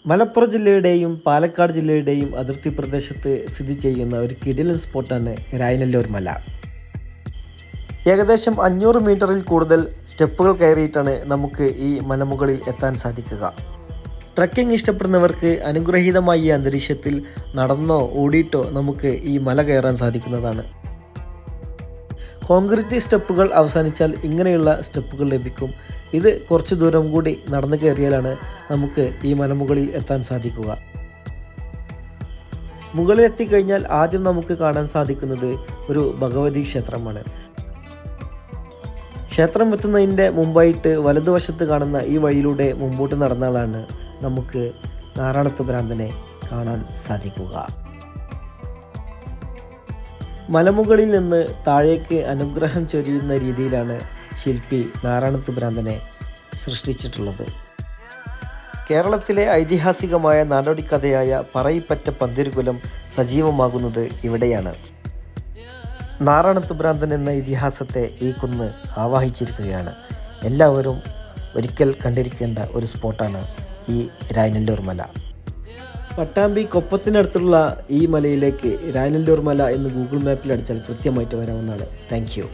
മലപ്പുറം ജില്ലയുടെയും പാലക്കാട് ജില്ലയുടെയും അതിർത്തി പ്രദേശത്ത് സ്ഥിതി ചെയ്യുന്ന ഒരു കിടിലൻ സ്പോട്ടാണ് രായനല്ലൂർ മല. ഏകദേശം 500 മീറ്ററിൽ കൂടുതൽ സ്റ്റെപ്പുകൾ കയറിയിട്ടാണ് നമുക്ക് ഈ മലമുകളിൽ എത്താൻ സാധിക്കുക. ട്രക്കിംഗ് ഇഷ്ടപ്പെടുന്നവർക്ക് അനുഗ്രഹീതമായ ഈ അന്തരീക്ഷത്തിൽ നടന്നോ ഓടിയിട്ടോ നമുക്ക് ഈ മല കയറാൻ സാധിക്കുന്നതാണ്. കോൺക്രീറ്റ് സ്റ്റെപ്പുകൾ അവസാനിച്ചാൽ ഇങ്ങനെയുള്ള സ്റ്റെപ്പുകൾ ലഭിക്കും. ഇത് കുറച്ച് ദൂരം കൂടി നടന്നു കയറിയാലാണ് നമുക്ക് ഈ മലമുകളിൽ എത്താൻ സാധിക്കുക. മുകളിൽ എത്തിക്കഴിഞ്ഞാൽ ആദ്യം നമുക്ക് കാണാൻ സാധിക്കുന്നത് ഒരു ഭഗവതി ക്ഷേത്രമാണ്. ക്ഷേത്രം എത്തുന്നതിൻ്റെ മുമ്പായിട്ട് വലതുവശത്ത് കാണുന്ന ഈ വഴിയിലൂടെ മുമ്പോട്ട് നടന്നാലാണ് നമുക്ക് നാറാണത്ത് ഭ്രാന്തനെ കാണാൻ സാധിക്കുക. മലമുകളിൽ നിന്ന് താഴേക്ക് അനുഗ്രഹം ചൊരിയുന്ന രീതിയിലാണ് ശില്പി നാറാണത്ത് ഭ്രാന്തനെ സൃഷ്ടിച്ചിട്ടുള്ളത്. കേരളത്തിലെ ഐതിഹാസികമായ നാടോടിക്കഥയായ പറയിപ്പറ്റ പന്തിരുകുലം സജീവമാകുന്നത് ഇവിടെയാണ്. നാറാണത്ത് ഭ്രാന്തൻ എന്ന ഇതിഹാസത്തെ ഈ കുന്ന് ആവാഹിച്ചിരിക്കുകയാണ്. എല്ലാവരും ഒരിക്കൽ കണ്ടിരിക്കേണ്ട ഒരു സ്പോട്ടാണ് ഈ രായനല്ലൂർ മല. പട്ടാമ്പി കൊപ്പത്തിനടുത്തുള്ള ഈ മലയിലേക്ക് രായനല്ലൂർ മല എന്ന് ഗൂഗിൾ മാപ്പിൽ അടിച്ചാൽ കൃത്യമായിട്ട് വരാവുന്നതാണ്. Thank you.